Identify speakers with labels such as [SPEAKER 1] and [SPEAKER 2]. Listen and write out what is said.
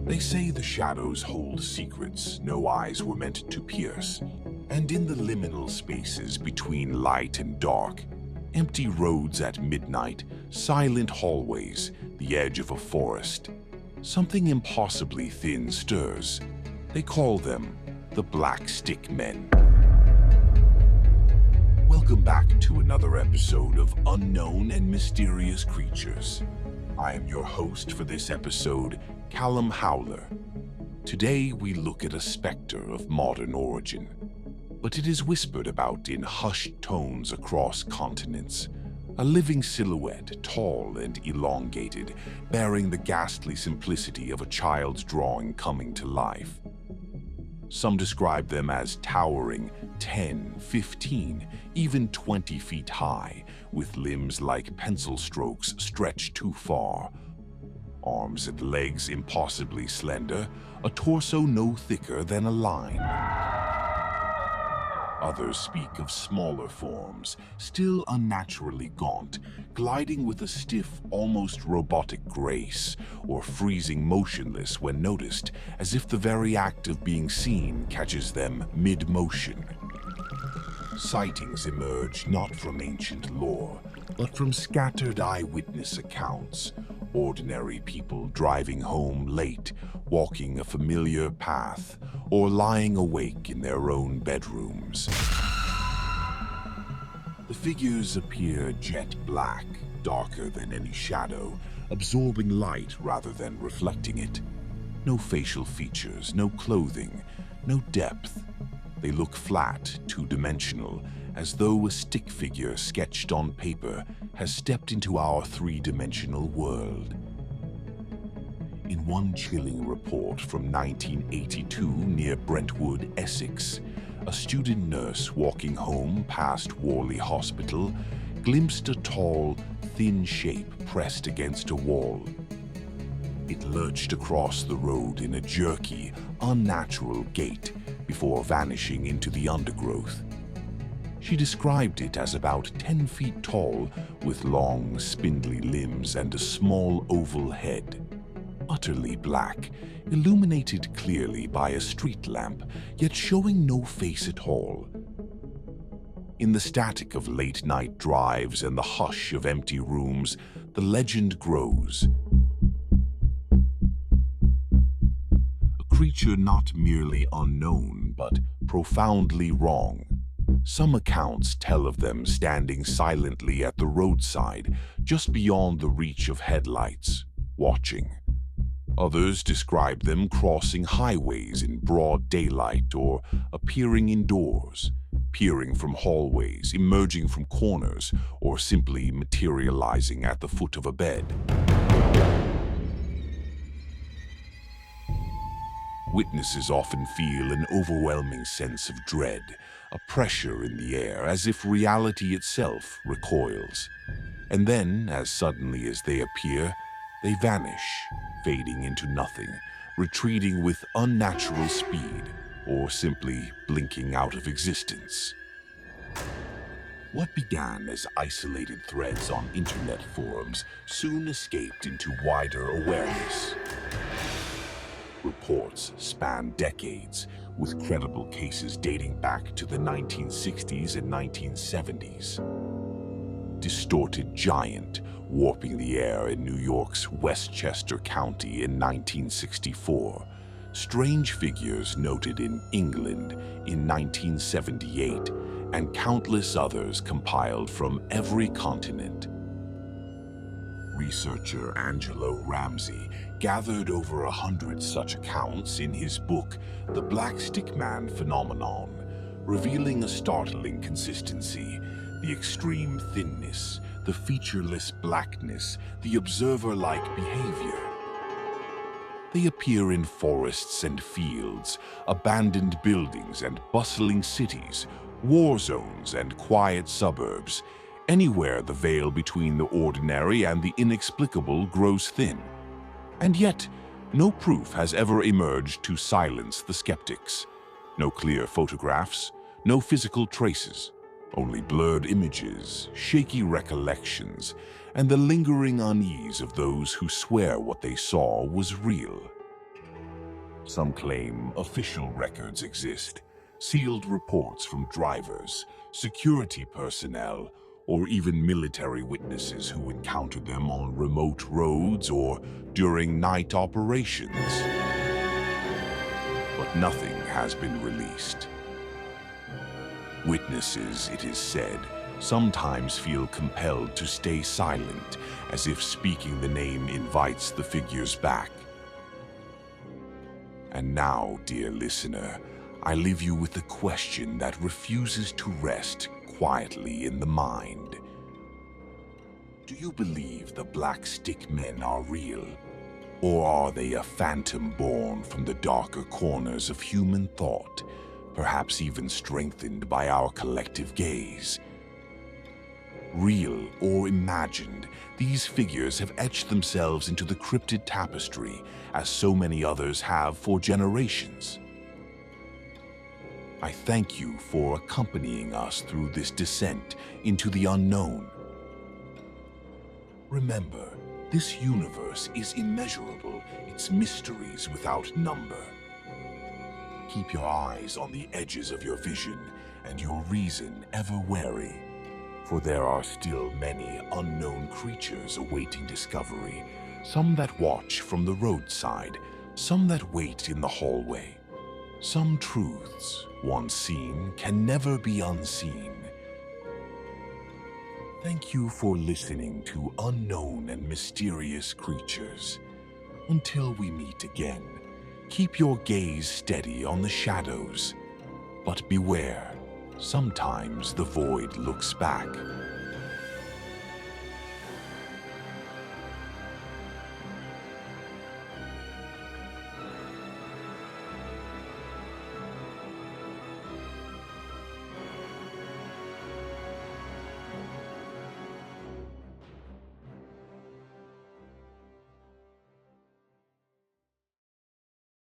[SPEAKER 1] They say the shadows hold secrets no eyes were meant to pierce, and in the liminal spaces between light and dark, empty roads at midnight, silent hallways, the edge of a forest, something impossibly thin stirs. They call them the Black Stick Men. Welcome back to another episode of Unknown and Mysterious Creatures. I am your host for this episode, Callum Howler. Today we look at a specter of modern origin, but it is whispered about in hushed tones across continents. A living silhouette, tall and elongated, bearing the ghastly simplicity of a child's drawing coming to life. Some describe them as towering 10, 15, even 20 feet high, with limbs like pencil strokes stretched too far. Arms and legs impossibly slender, a torso no thicker than a line. Others speak of smaller forms, still unnaturally gaunt, gliding with a stiff, almost robotic grace, or freezing motionless when noticed, as if the very act of being seen catches them mid-motion. Sightings emerge not from ancient lore, but from scattered eyewitness accounts. Ordinary people driving home late, walking a familiar path, or lying awake in their own bedrooms. The figures appear jet black, darker than any shadow, absorbing light rather than reflecting it. No facial features, no clothing, no depth. They look flat, two-dimensional, as though a stick figure sketched on paper has stepped into our three-dimensional world. In one chilling report from 1982 near Brentwood, Essex, a student nurse walking home past Warley Hospital glimpsed a tall, thin shape pressed against a wall. It lurched across the road in a jerky, unnatural gait before vanishing into the undergrowth. She described it as about 10 feet tall, with long, spindly limbs and a small oval head. Utterly black, illuminated clearly by a street lamp, yet showing no face at all. In the static of late-night drives and the hush of empty rooms, the legend grows. A creature not merely unknown, but profoundly wrong. Some accounts tell of them standing silently at the roadside, just beyond the reach of headlights, watching. Others describe them crossing highways in broad daylight or appearing indoors, peering from hallways, emerging from corners, or simply materializing at the foot of a bed. Witnesses often feel an overwhelming sense of dread, a pressure in the air as if reality itself recoils. And then, as suddenly as they appear, they vanish, fading into nothing, retreating with unnatural speed, or simply blinking out of existence. What began as isolated threads on internet forums soon escaped into wider awareness. Reports span decades, with credible cases dating back to the 1960s and 1970s. Distorted giant warping the air in New York's Westchester County in 1964. Strange figures noted in England in 1978, and countless others compiled from every continent. Researcher Angelo Ramsey gathered over 100 such accounts in his book, The Black Stick Man Phenomenon, revealing a startling consistency: the extreme thinness, the featureless blackness, the observer-like behavior. They appear in forests and fields, abandoned buildings and bustling cities, war zones and quiet suburbs. Anywhere the veil between the ordinary and the inexplicable grows thin. And yet, no proof has ever emerged to silence the skeptics. No clear photographs, no physical traces. Only blurred images, shaky recollections, and the lingering unease of those who swear what they saw was real. Some claim official records exist, sealed reports from drivers, security personnel, or even military witnesses who encountered them on remote roads or during night operations. But nothing has been released. Witnesses, it is said, sometimes feel compelled to stay silent, as if speaking the name invites the figures back. And now, dear listener, I leave you with a question that refuses to rest quietly in the mind. Do you believe the Black Stick Men are real? Or are they a phantom born from the darker corners of human thought, perhaps even strengthened by our collective gaze? Real or imagined, these figures have etched themselves into the cryptid tapestry, as so many others have for generations. I thank you for accompanying us through this descent into the unknown. Remember, this universe is immeasurable, its mysteries without number. Keep your eyes on the edges of your vision and your reason ever wary, for there are still many unknown creatures awaiting discovery, some that watch from the roadside, some that wait in the hallway. Some truths, once seen, can never be unseen. Thank you for listening to Unknown and Mysterious Creatures. Until we meet again, keep your gaze steady on the shadows. But beware, sometimes the void looks back,